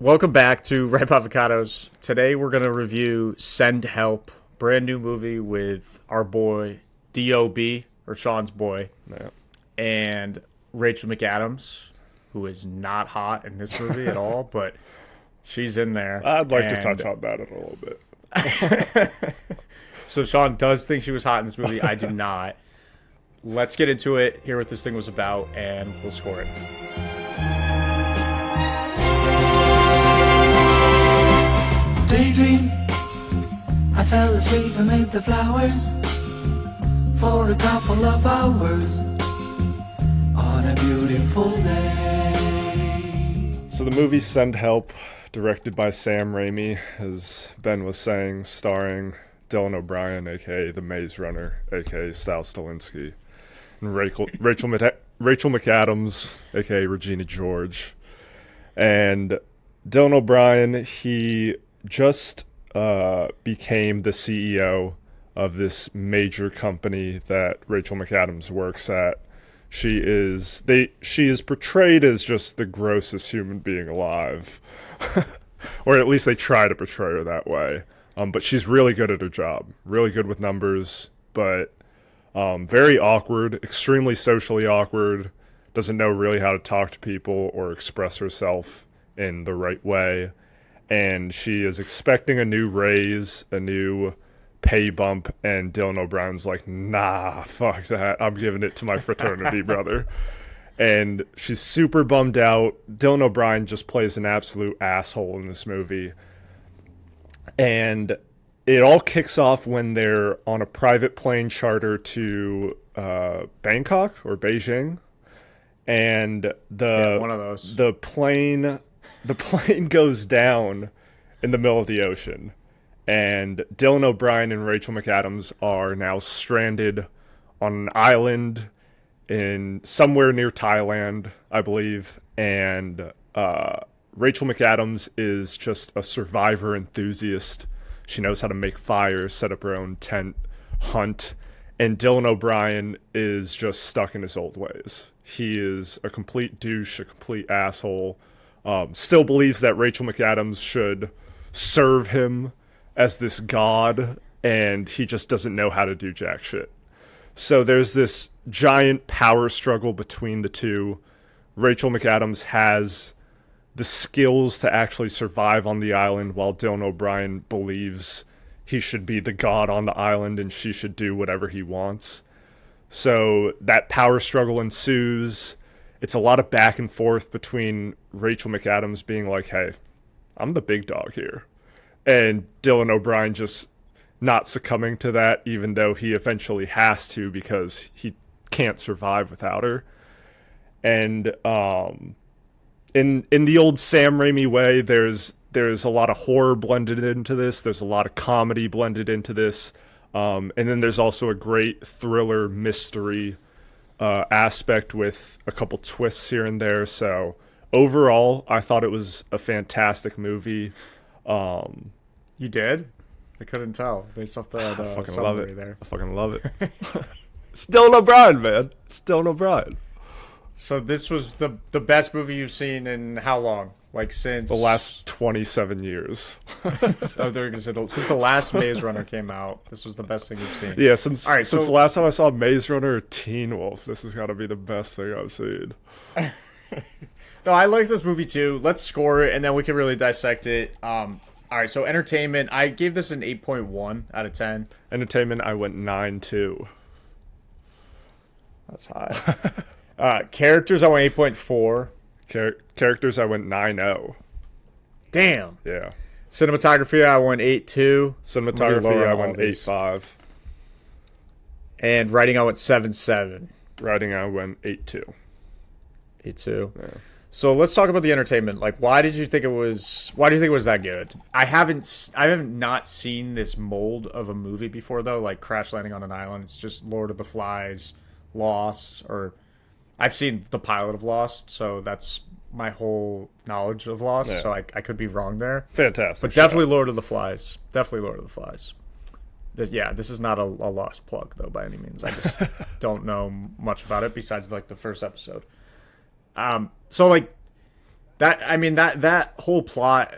Welcome back to Ripe Avocados. Today we're going to review Send Help, brand new movie with our boy D.O.B., or Sean's boy, Yeah. and Rachel McAdams, who is not hot in this movie at all, but she's in there. I'd like to And touch on that in a little bit. So Sean does think she was hot in this movie. I do not. Let's get into it, hear what this thing was about, and we'll score it. Daydream, I fell asleep amid the flowers for a couple of hours on a beautiful day. So the movie Send Help, directed by Sam Raimi, as Ben was saying, starring Dylan O'Brien, aka the Maze Runner, aka Sal Stalinsky, and Rachel McAdams, aka Regina George. And Dylan O'Brien, he just became the CEO of this major company that Rachel McAdams works at. She is portrayed as just the grossest human being alive, or at least they try to portray her that way. But she's really good at her job, really good with numbers, but very awkward, extremely socially awkward. Doesn't know really how to talk to people or express herself in the right way. And she is expecting a new raise, a new pay bump, and Dylan O'Brien's like, nah, fuck that. I'm giving it to my fraternity brother. And she's super bummed out. Dylan O'Brien just plays an absolute asshole in this movie. And it all kicks off when they're on a private plane charter to Bangkok or Beijing. And One of those. the plane goes down in the middle of the ocean, and Dylan O'Brien and Rachel McAdams are now stranded on an island in somewhere near Thailand, I believe. And Rachel McAdams is just a survivor enthusiast. She knows how to make fires, set up her own tent, hunt. And Dylan O'Brien is just stuck in his old ways. He is a complete douche, a complete asshole. Still believes that Rachel McAdams should serve him as this god, and he just doesn't know how to do jack shit. So there's this giant power struggle between the two. Rachel McAdams has the skills to actually survive on the island, while Dylan O'Brien believes he should be the god on the island and she should do whatever he wants. So that power struggle ensues. It's a lot of back and forth between Rachel McAdams being like, hey, I'm the big dog here, and Dylan O'Brien just not succumbing to that, even though he eventually has to because he can't survive without her. And in the old Sam Raimi way, there's a lot of horror blended into this. There's a lot of comedy blended into this. And then there's also a great thriller mystery aspect with a couple twists here and there. So overall, I thought it was a fantastic movie. You did? I couldn't tell based off the I fucking summary love it. there. I fucking love it. Still O'Brien, man. Still O'Brien. So this was the best movie you've seen in how long? Like since The last 27 years. Oh, they were gonna say since the last Maze Runner came out, this was the best thing you've seen. Yeah, since All right, since so- the last time I saw Maze Runner or Teen Wolf, this has got to be the best thing I've seen. No, I like this movie too. Let's score it, and then we can really dissect it. All right, so entertainment, I gave this an 8.1 out of 10. Entertainment, I went 9.2. That's high. Characters, I went 8.4. Characters, I went 9.0. Damn. Yeah. Cinematography, I went 8.2. Cinematography, lower I on all went these. 8.5. And writing, I went 7.7. Writing, I went 8.2. 8.2. Yeah. So let's talk about the entertainment. Like, why do you think it was that good? I haven't not seen this mold of a movie before though, like Crash Landing on an Island. It's just Lord of the Flies, Lost, or I've seen the pilot of Lost, so that's my whole knowledge of Lost. Yeah. So I could be wrong there, Fantastic. but definitely Lord of the Flies. Definitely Lord of the Flies. This is not a Lost plug though by any means. I just don't know much about it besides like the first episode. So like that whole plot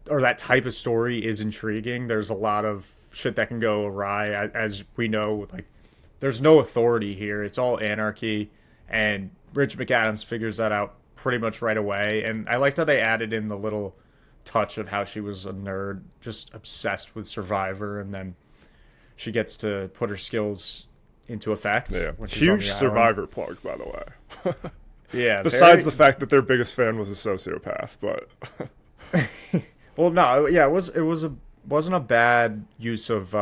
or that type of story is intriguing. There's a lot of shit that can go awry, as we know. Like, there's no authority here; it's all anarchy, and Rich McAdams figures that out pretty much right away. And I liked how they added in the little touch of how she was a nerd, just obsessed with Survivor, and then she gets to put her skills into effect. Yeah, when she's on huge the Survivor plug, by the way. Yeah. Besides the fact that their biggest fan was a sociopath, but Well, no, yeah, wasn't a bad use of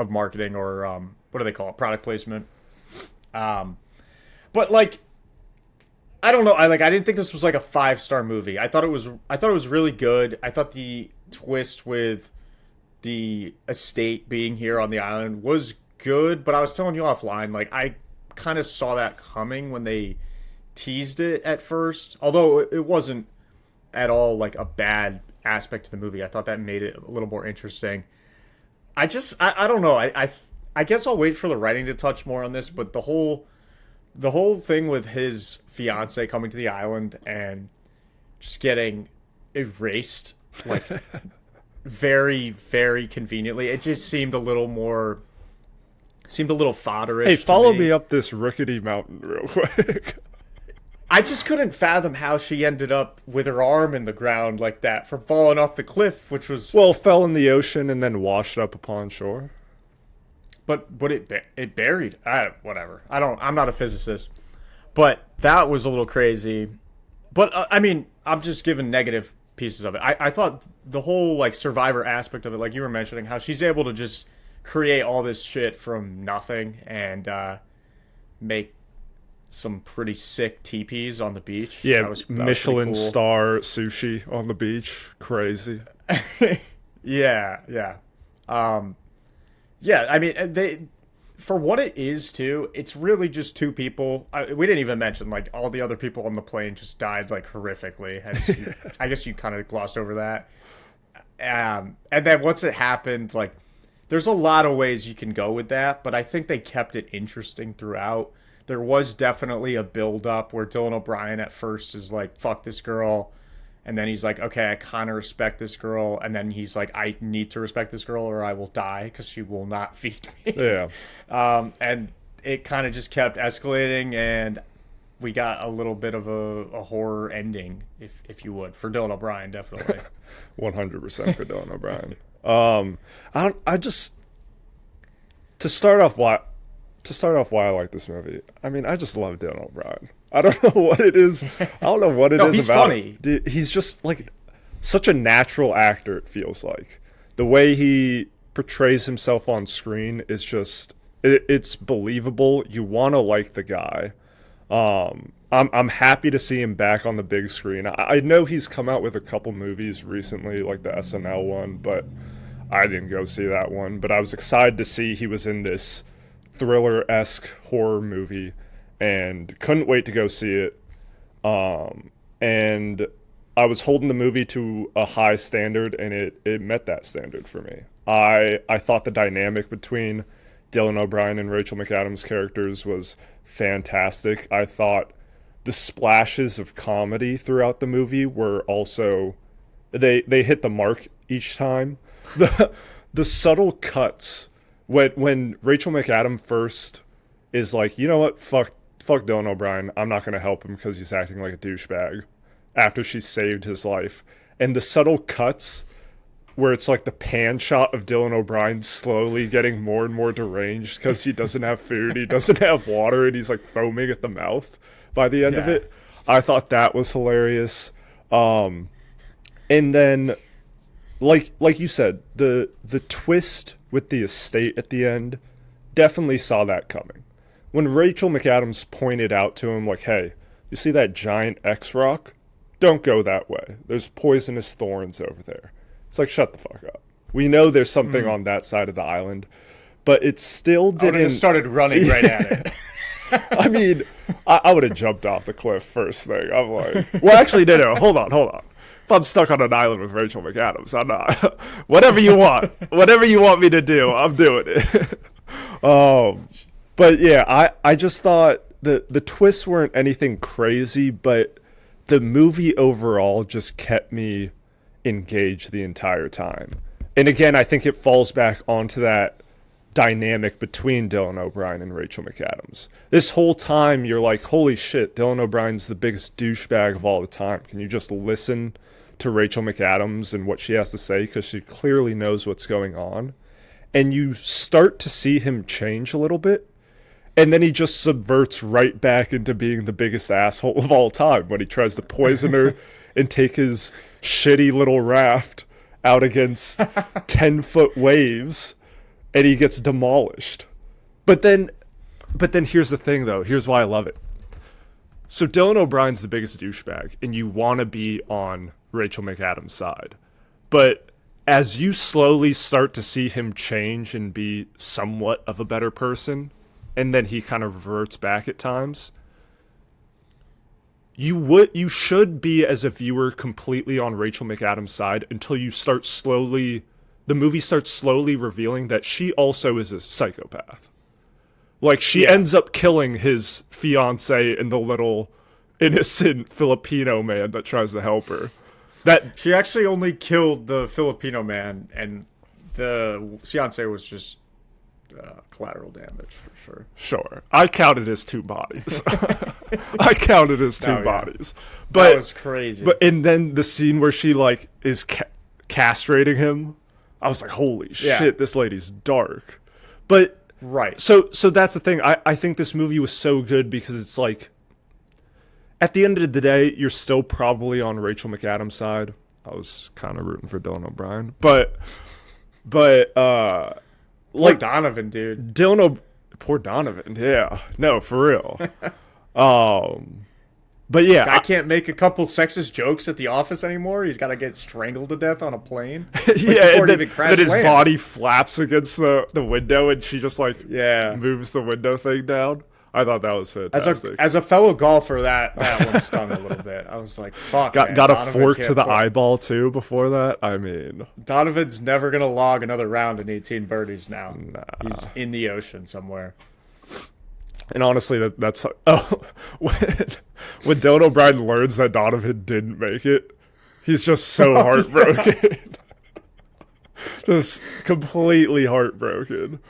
marketing or what do they call it, product placement. But like, I don't know, I didn't think this was like a 5-star movie. I thought it was really good. I thought the twist with the estate being here on the island was good, but I was telling you offline, like, I kind of saw that coming when they teased it at first, although it wasn't at all like a bad aspect to the movie. I thought that made it a little more interesting. I don't know. I guess I'll wait for the writing to touch more on this, but the whole thing with his fiance coming to the island and just getting erased, like, very, very conveniently, it just seemed a little fodderish. hey, to follow me. me up this rickety mountain real quick. I just couldn't fathom how she ended up with her arm in the ground like that from falling off the cliff, which was Well, fell in the ocean and then washed up upon shore. but it buried. Whatever. I'm not a physicist, but that was a little crazy. But I mean, I'm just giving negative pieces of it. I thought the whole like Survivor aspect of it, like you were mentioning, how she's able to just create all this shit from nothing and make some pretty sick teepees on the beach. Yeah, that was Michelin pretty cool. star sushi on the beach. Crazy. Yeah. Yeah, I mean, they, for what it is too, it's really just two people. We didn't even mention like all the other people on the plane just died like horrifically. I guess you kind of glossed over that. And then once it happened, like, there's a lot of ways you can go with that, but I think they kept it interesting throughout. There was definitely a build up where Dylan O'Brien at first is like, fuck this girl. And then he's like, okay, I kind of respect this girl. And then he's like, I need to respect this girl or I will die because she will not feed me. Yeah. And it kind of just kept escalating, and we got a little bit of a horror ending, if you would, for Dylan O'Brien, definitely. 100% for Dylan O'Brien. I just to start off why I like this movie. I mean, I just love Dylan O'Brien. I don't know what it is. I don't know what it No, is he's about. funny. Dude, he's just like such a natural actor. It feels like the way he portrays himself on screen is just it's believable. You want to like the guy. I'm happy to see him back on the big screen. I know he's come out with a couple movies recently, like the SNL one, but I didn't go see that one. But I was excited to see he was in this thriller-esque horror movie and couldn't wait to go see it. And I was holding the movie to a high standard, and it met that standard for me. I thought the dynamic between Dylan O'Brien and Rachel McAdams' characters was fantastic. I thought the splashes of comedy throughout the movie were also they hit the mark each time. The subtle cuts when Rachel McAdams first is like, you know what, fuck Dylan O'Brien, I'm not going to help him because he's acting like a douchebag, after she saved his life. And the subtle cuts where it's like the pan shot of Dylan O'Brien slowly getting more and more deranged because he doesn't have food, he doesn't have water, and he's like foaming at the mouth by the end of it. I thought that was hilarious. And then, like you said, the twist with the estate at the end, definitely saw that coming. When Rachel McAdams pointed out to him, like, hey, you see that giant X rock? Don't go that way. There's poisonous thorns over there. It's like, shut the fuck up. We know there's something on that side of the island, but it still didn't. I would have started running right at it. I mean, I would have jumped off the cliff first thing. I'm like, well, actually, no. Hold on. If I'm stuck on an island with Rachel McAdams, I'm not. Whatever you want me to do, I'm doing it. But yeah, I just thought the twists weren't anything crazy, but the movie overall just kept me engaged the entire time. And again, I think it falls back onto that dynamic between Dylan O'Brien and Rachel McAdams. This whole time, you're like, holy shit, Dylan O'Brien's the biggest douchebag of all the time. Can you just listen to Rachel McAdams and what she has to say? Because she clearly knows what's going on. And you start to see him change a little bit. And then he just subverts right back into being the biggest asshole of all time when he tries to poison her and take his shitty little raft out against 10-foot waves, and he gets demolished. But then here's the thing, though. Here's why I love it. So Dylan O'Brien's the biggest douchebag, and you want to be on Rachel McAdams' side. But as you slowly start to see him change and be somewhat of a better person, and then he kind of reverts back at times, you should be, as a viewer, completely on Rachel McAdams' side until you start slowly, the movie starts slowly revealing that she also is a psychopath. Like, she ends up killing his fiance and the little innocent Filipino man that tries to help her. That She actually only killed the Filipino man, and the fiance was just collateral damage for sure. Sure, I counted as two bodies. I counted as two bodies. But That was crazy. And then the scene where she like is castrating him, I was like, holy shit, this lady's dark. But right. So that's the thing. I think this movie was so good because it's like, at the end of the day, you're still probably on Rachel McAdams' side. I was kind of rooting for Dylan O'Brien, but Like Donovan, dude. Poor Donovan. Yeah, no, for real. But yeah, I can't make a couple sexist jokes at the office anymore. He's got to get strangled to death on a plane. yeah, before and it even then his lands. body flaps against the window, and she just like Yeah. moves the window thing down. I thought that was fantastic. As a fellow golfer, that one stung a little bit. I was like, "Fuck." man, got a Donovan fork can't to the play. eyeball too. Before that, I mean, Donovan's never gonna log another round in 18 birdies now. He's in the ocean somewhere. and honestly, that's when Dylan O'Brien learns that Donovan didn't make it, he's just so heartbroken, just completely heartbroken.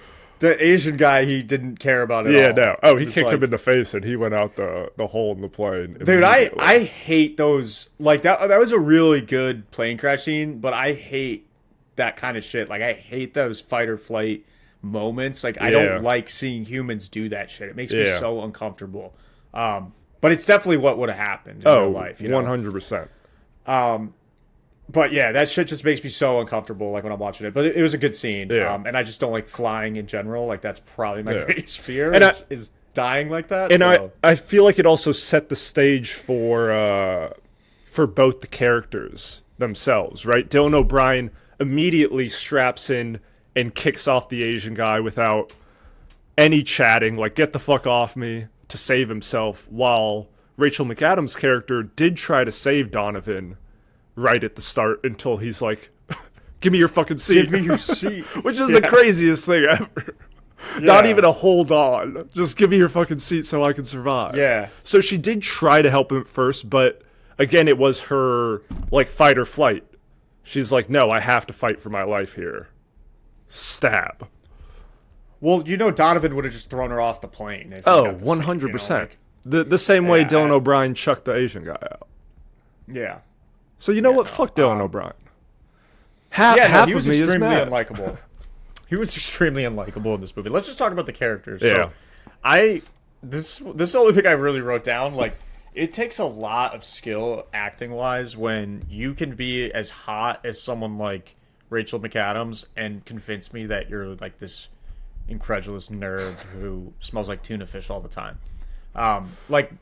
The Asian guy, he didn't care about it. Yeah, all. no. Oh, he It's kicked like- him in the face, and he went out the hole in the plane. Dude, immediately. I hate those. Like that was a really good plane crash scene, but I hate that kind of shit. Like I hate those fight or flight moments. Like I Yeah. don't like seeing humans do that shit. It makes me Yeah. so uncomfortable. But it's definitely what would have happened in real life. You know? 100%. But yeah, that shit just makes me so uncomfortable. Like when I'm watching it. But it was a good scene. Yeah. And I just don't like flying in general. Like that's probably my Yeah. greatest fear. And is dying like that. And so. I feel like it also set the stage for both the characters themselves, right? Dylan O'Brien immediately straps in and kicks off the Asian guy without any chatting, like, get the fuck off me, to save himself, while Rachel McAdams' character did try to save Donovan right at the start until he's like, give me your fucking seat. Give me your seat. Which is the craziest thing ever. Not Yeah. even a hold on. Just give me your fucking seat so I can survive. Yeah. So she did try to help him at first, but again, it was her, like, fight or flight. She's like, no, I have to fight for my life here. Stab. Well, Donovan would have just thrown her off the plane. If he Oh, got the 100%. seat, you know, The same way Yeah. Dylan O'Brien chucked the Asian guy out. yeah. So you know what? Fuck Dylan O'Brien. Half He was of me is extremely mad. unlikable. He was extremely unlikable in this movie. Let's just talk about the characters. Yeah. So, this is the only thing I really wrote down. Like, it takes a lot of skill acting wise when you can be as hot as someone like Rachel McAdams and convince me that you're like this incredulous nerd who smells like tuna fish all the time. Like,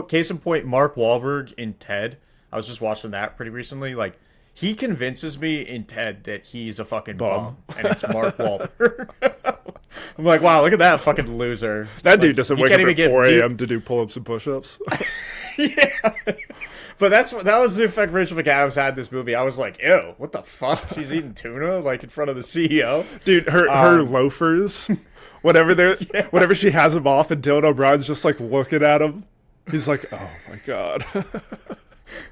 case in point, Mark Wahlberg in Ted. I was just watching that pretty recently. Like, he convinces me in Ted that he's a fucking bum, and it's Mark Wahlberg. I'm like, wow, look at that fucking loser. That Like, dude doesn't he wake can't up even at get 4 beat- a.m. to do pull-ups and push-ups. Yeah. But that was the effect Rachel McAdams had in this movie. I was like, ew, what the fuck? She's eating tuna like in front of the CEO. Dude, her loafers, whenever she has them off and Dylan O'Brien's just like looking at him, He's like, oh my god.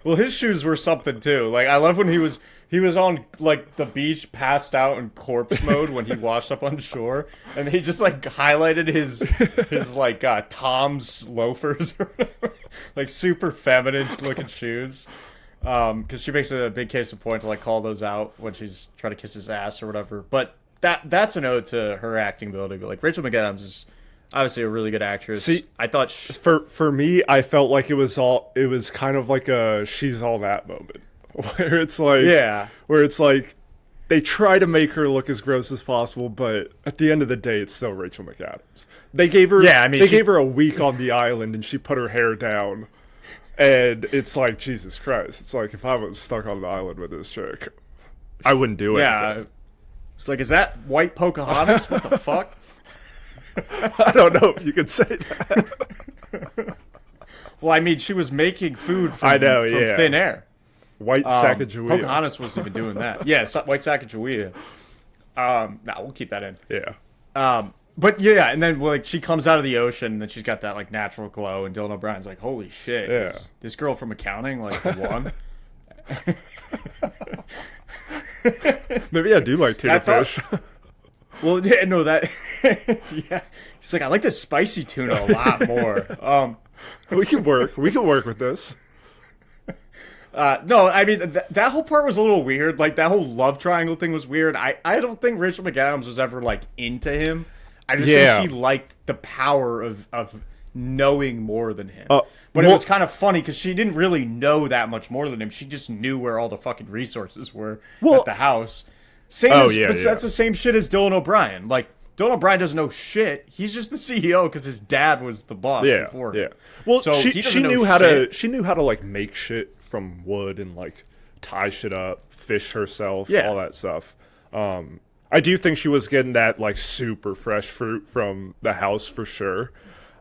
Well, his shoes were something too. Like I love when he was on like the beach, passed out in corpse mode when he washed up on shore, and he just like highlighted his like Tom's loafers, or whatever. Like super feminine looking shoes. Because she makes a big case of point to like call those out when she's trying to kiss his ass or whatever. But that's an ode to her acting ability. But like Rachel McAdams is obviously a really good actress. See, I thought for me, I felt like it was kind of like a She's All That moment, where it's like, yeah, where it's like they try to make her look as gross as possible, but at the end of the day, it's still Rachel McAdams. They gave her, gave her a week on the island, and she put her hair down, and it's like, Jesus Christ! It's like if I was stuck on the island with this chick, I wouldn't do it. Yeah, it's like, is that white Pocahontas? What the fuck? I don't know if you could say that. Well, I mean, she was making food from, I know, from yeah. thin air. White Sacagawea. Pocahontas wasn't even doing that. Yeah, White Sacagawea. We'll keep that in. Yeah. But yeah, and then like she comes out of the ocean, and then she's got that like natural glow, and Dylan O'Brien's like, "Holy shit, Yeah. is this girl from accounting like the one?" Maybe I do like tuna fish. Well, yeah, no, that yeah. He's like, I like this spicy tuna a lot more. We can work with this. No, I mean that whole part was a little weird. Like that whole love triangle thing was weird. I don't think Rachel McAdams was ever like into him. I just think she liked the power of knowing more than him. But it was kind of funny because she didn't really know that much more than him. She just knew where all the fucking resources were at the house. That's the same shit as Dylan O'Brien. Like Dylan O'Brien doesn't know shit. He's just the CEO because his dad was the boss before. Yeah. Well, so she knew how to like make shit from wood and like tie shit up, fish herself, all that stuff. I do think she was getting that like super fresh fruit from the house for sure.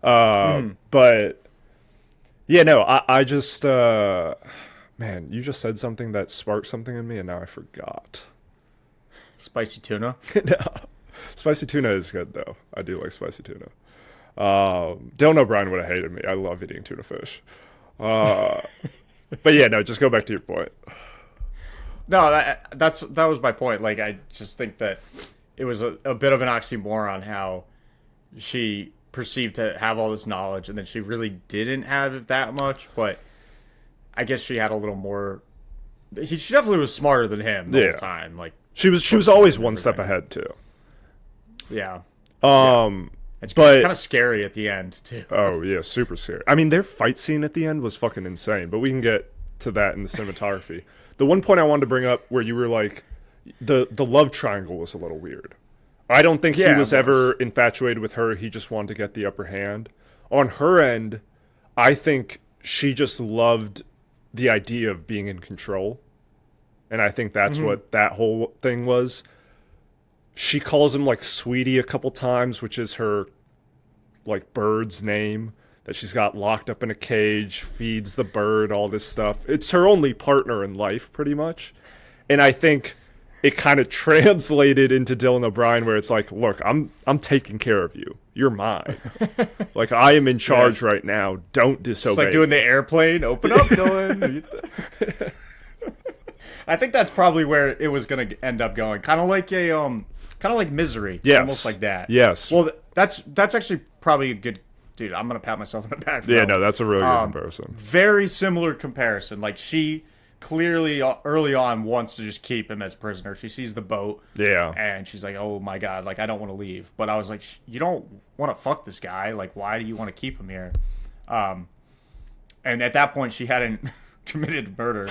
But yeah, no, I just man, you just said something that sparked something in me, and now I forgot. Spicy tuna. No. Spicy tuna is good though. I do like spicy tuna. Dylan O'Brien would have hated me. I love eating tuna fish. But yeah, no, just go back to your point. No, that was my point. Like, I just think that it was a bit of an oxymoron how she perceived to have all this knowledge, and then she really didn't have it that much. But I guess she had a little more. She definitely was smarter than him the whole time. Like she was always one step ahead too. Yeah. But kind of scary at the end too. Oh yeah, super scary. I mean, their fight scene at the end was fucking insane. But we can get to that in the cinematography. The one point I wanted to bring up where you were like, the love triangle was a little weird. I don't think he was ever infatuated with her. He just wanted to get the upper hand. On her end, I think she just loved the idea of being in control. And I think that's what that whole thing was. She calls him like sweetie a couple times, which is her like bird's name that she's got locked up in a cage, feeds the bird, all this stuff. It's her only partner in life pretty much. And I think it kind of translated into Dylan O'Brien where it's like, look, I'm taking care of you. You're mine. Like I am in charge right now. Don't disobey. It's like doing the airplane. Open up, Dylan. I think that's probably where it was going to end up going. Kind of like Misery. Yes. Almost like that. Yes. Well, that's actually probably a good... Dude, I'm going to pat myself on the back. Yeah, no, that's a really good comparison. Very similar comparison. Like, she clearly, early on, wants to just keep him as prisoner. She sees the boat. Yeah. And she's like, oh, my God, like, I don't want to leave. But I was like, you don't want to fuck this guy. Like, why do you want to keep him here? And at that point, she hadn't committed murder.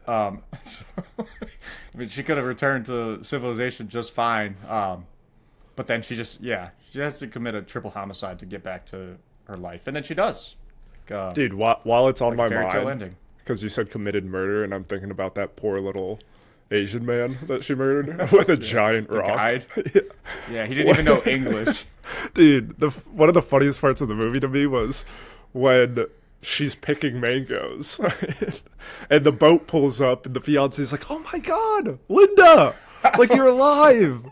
So, I mean, she could have returned to civilization just fine. But then she has to commit a triple homicide to get back to her life, and then she does. Dude, while it's on my fairy tale mind, ending. because you said committed murder, and I'm thinking about that poor little Asian man that she murdered with a giant rock. Guide. Yeah, he didn't even know English. Dude, one of the funniest parts of the movie to me was when she's picking mangoes and the boat pulls up and the fiance's like, oh my God, Linda, like you're alive.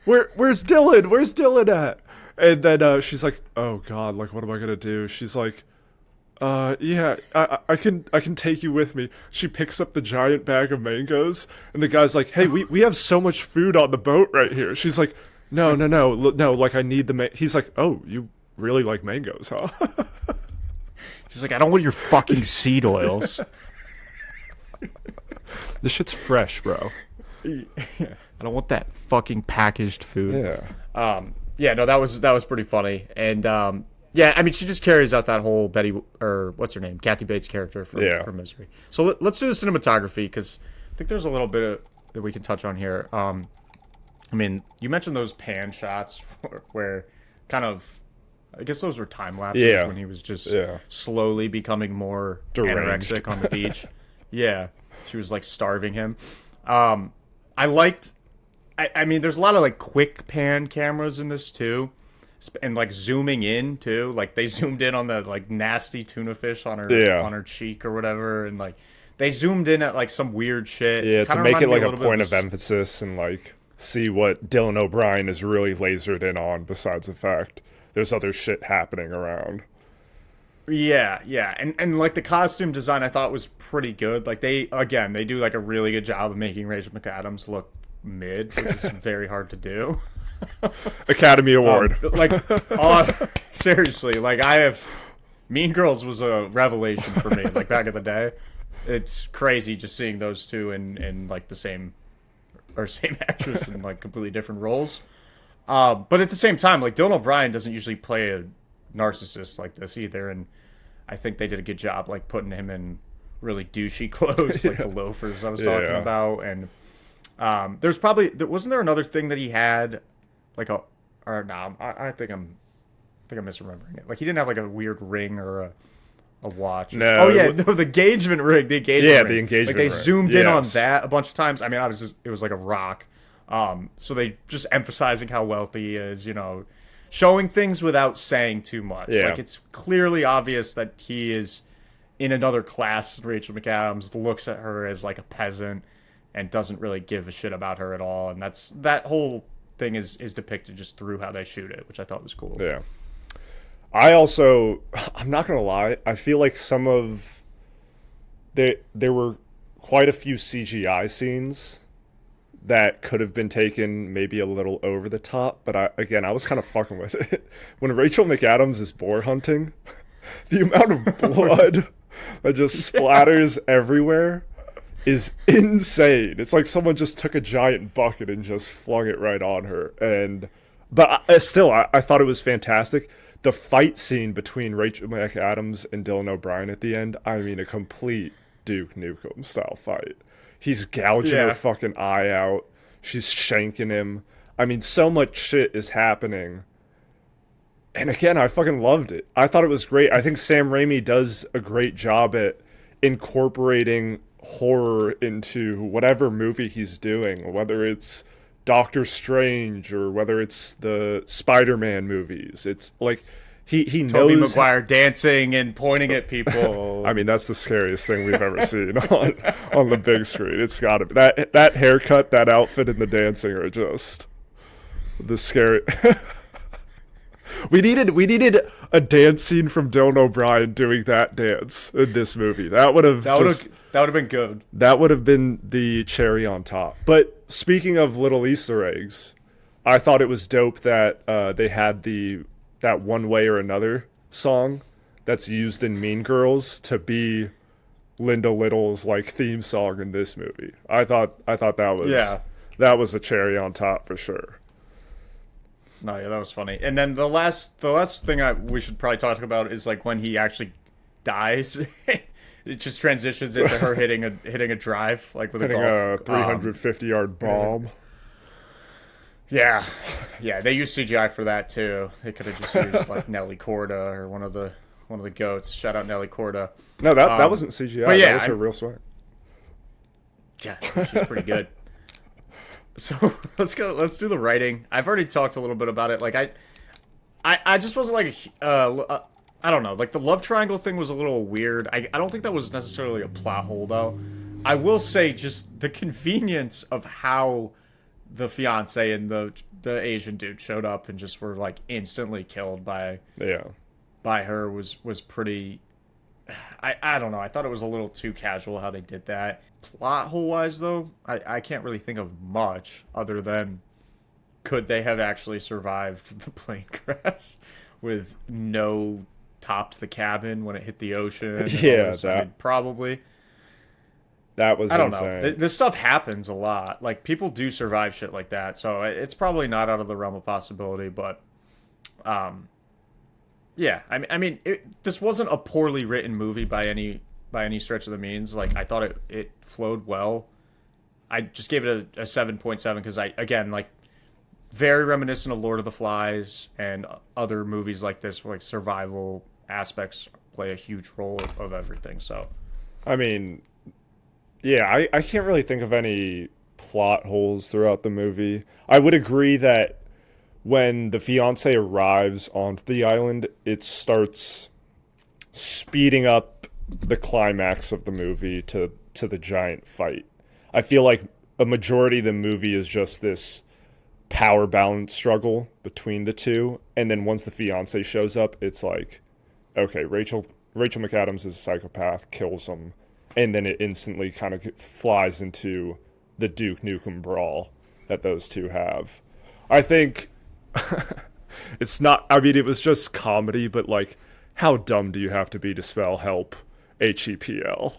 Where's Dylan? Where's Dylan at? And then she's like, oh God, like what am I going to do? She's like, Yeah, I can take you with me. She picks up the giant bag of mangoes, and the guy's like, "Hey, we have so much food on the boat right here." She's like, no, like I need the He's like, "Oh, you really like mangoes, huh?" She's like, I don't want your fucking seed oils. This shit's fresh, bro. I don't want that fucking packaged food. Yeah. Yeah, no, that was pretty funny, and yeah, I mean, she just carries out that whole Betty, or what's her name, Kathy Bates character from Misery. So let's do the cinematography, because I think there's a little bit that we can touch on here. I mean, you mentioned those pan shots where kind of, I guess those were time lapses when he was just slowly becoming more deranged, anorexic on the beach. Yeah, she was like starving him. I liked. I mean, there's a lot of like quick pan cameras in this too, and like zooming in too. Like they zoomed in on the like nasty tuna fish on her cheek or whatever, and like they zoomed in at like some weird shit. Yeah, Kinda to make it like reminded a me point little of bit emphasis and like see what Dylan O'Brien is really lasered in on. Besides the fact there's other shit happening around. Yeah, and like the costume design I thought was pretty good. Like they do like a really good job of making Rachel McAdams look mid, which is very hard to do. Academy Award. Seriously, like Mean Girls was a revelation for me. Like back in the day, it's crazy just seeing those two in like the same actress in like completely different roles. But at the same time, like Dylan O'Brien doesn't usually play a narcissist like this either, and I think they did a good job like putting him in really douchey clothes, like the loafers I was talking about, and wasn't there another thing that he had, like I think I'm misremembering it. Like he didn't have like a weird ring or a watch. No. The engagement ring. The engagement ring. The engagement Like they ring. zoomed in on that a bunch of times. I mean, obviously it was like a rock. So they just emphasizing how wealthy he is, showing things without saying too much. Yeah. Like it's clearly obvious that he is in another class. Rachel McAdams looks at her as like a peasant and doesn't really give a shit about her at all. And that whole thing is depicted just through how they shoot it, which I thought was cool. Yeah. I'm not gonna lie, I feel like there were quite a few CGI scenes that could have been taken maybe a little over the top, but I was kind of fucking with it. When Rachel McAdams is boar hunting, the amount of blood that just splatters everywhere is insane. It's like someone just took a giant bucket and just flung it right on her. But I thought it was fantastic. The fight scene between Rachel McAdams and Dylan O'Brien at the end, I mean, a complete Duke Nukem style fight. He's gouging her fucking eye out. She's shanking him. I mean, so much shit is happening. And again, I fucking loved it. I thought it was great. I think Sam Raimi does a great job at incorporating horror into whatever movie he's doing, whether it's Doctor Strange or whether it's the Spider-Man movies. It's like he Tobey knows Maguire dancing and pointing at people. I mean, that's the scariest thing we've ever seen on the big screen. It's got to be that haircut, that outfit, and the dancing are just the scary. We needed a dance scene from Dylan O'Brien doing that dance in this movie. That would have been good. That would have been the cherry on top. But speaking of little Easter eggs, I thought it was dope that they had that One Way or Another song that's used in Mean Girls to be Linda Little's like theme song in this movie. I thought that was a cherry on top for sure. No, yeah, that was funny. And then the last thing we should probably talk about is like when he actually dies. It just transitions into her hitting a drive like with Hitting a golf, 350-yard bomb. Yeah, they use CGI for that too. They could have just used like Nelly Corda or one of the goats. Shout out Nelly Corda. No, that wasn't CGI. But yeah, that was her real swag. Yeah, she's pretty good. So let's do the writing. I've already talked a little bit about it. Like I just wasn't like I don't know. Like the love triangle thing was a little weird. I don't think that was necessarily a plot hole though. I will say just the convenience of how the fiance and the Asian dude showed up and just were like instantly killed by her was pretty I don't know. I thought it was a little too casual how they did that. Plot hole wise, though, I can't really think of much other than could they have actually survived the plane crash with no top to the cabin when it hit the ocean? And all Yeah, this? I mean, probably. That was I don't insane. know. This stuff happens a lot. Like, people do survive shit like that, so it's probably not out of the realm of possibility. But, yeah. I mean, this wasn't a poorly written movie by any stretch of the means. Like, I thought it flowed well. I just gave it a 7.7 because again, like, very reminiscent of Lord of the Flies and other movies like this, where like survival aspects play a huge role of everything. So, I mean, yeah, I can't really think of any plot holes throughout the movie. I would agree that when the fiance arrives onto the island, it starts speeding up the climax of the movie to the giant fight. I feel like a majority of the movie is just this power balance struggle between the two, and then once the fiance shows up, it's like, okay, Rachel McAdams is a psychopath, kills him, and then it instantly kind of flies into the Duke Nukem brawl that those two have. I think it's not, I mean, it was just comedy, but like, how dumb do you have to be to spell help HEPL?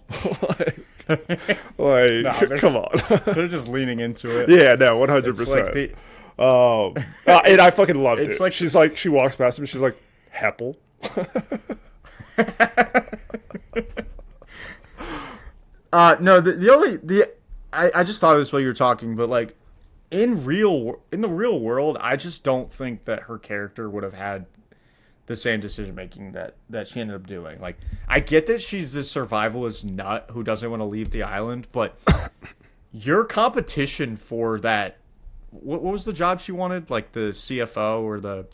like No, come on. they're just leaning into it. Yeah, no, It's like 100%. And I fucking loved It's it. like- She's like, she walks past him, she's like, Heppel. No, I just thought of this while you were talking, but like in the real world, I just don't think that her character would have had the same decision making that she ended up doing. Like, I get that she's this survivalist nut who doesn't want to leave the island, but your competition for that, what was the job she wanted? Like the CFO or the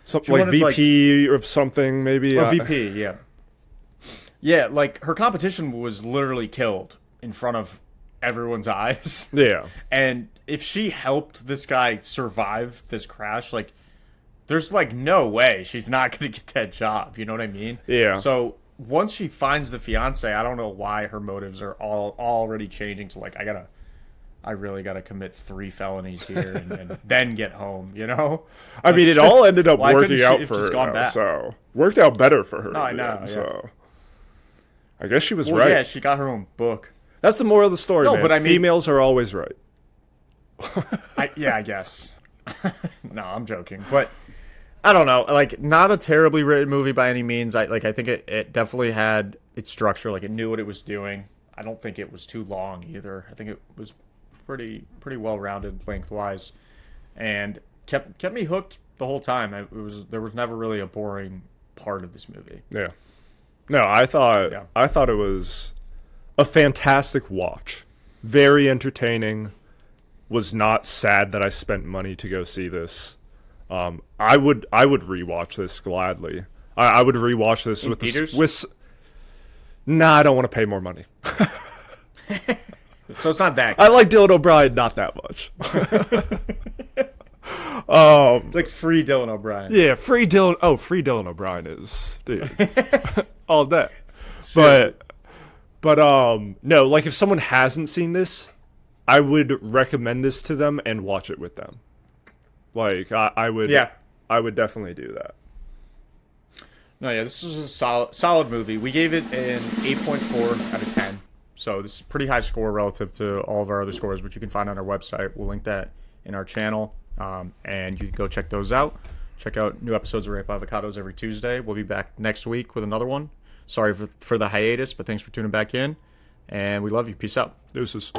Something like wanted, VP of something, maybe. VP, yeah. Yeah, like her competition was literally killed in front of everyone's eyes. Yeah. And if she helped this guy survive this crash, like, there's like no way she's not going to get that job. You know what I mean? Yeah. So once she finds the fiance, I don't know why her motives are all already changing to like, I really gotta commit 3 felonies here and then get home. You know? I mean, it all ended up Why couldn't working she out have for just her, gone though, back? so worked out better for her. No, I in the know, end, yeah. So I guess she was Well, right. yeah, she got her own book. That's the moral of the story, No, man. but I mean- Females are always right. I guess. No, I'm joking, but I don't know. Like, not a terribly written movie by any means. I think it definitely had its structure. Like, it knew what it was doing. I don't think it was too long either. I think it was pretty well rounded lengthwise, and kept me hooked the whole time. There was never really a boring part of this movie. Yeah. No, I thought it was a fantastic watch. Very entertaining. Was not sad that I spent money to go see this. I would rewatch this gladly. I would rewatch this In with theaters? Nah, I don't want to pay more money. So it's not that I like Dylan O'Brien not that much. like free Dylan O'Brien. Yeah, free Dylan O'Brien is, dude. All day. Seriously. But no, like if someone hasn't seen this, I would recommend this to them and watch it with them. Like I would I would definitely do that. No, yeah, this was a solid movie. We gave it an 8.4 out of 10. So this is a pretty high score relative to all of our other scores, which you can find on our website. We'll link that in our channel, and you can go check those out. Check out new episodes of Rape Avocados every Tuesday. We'll be back next week with another one. Sorry for the hiatus, but thanks for tuning back in, and we love you. Peace out. Deuces.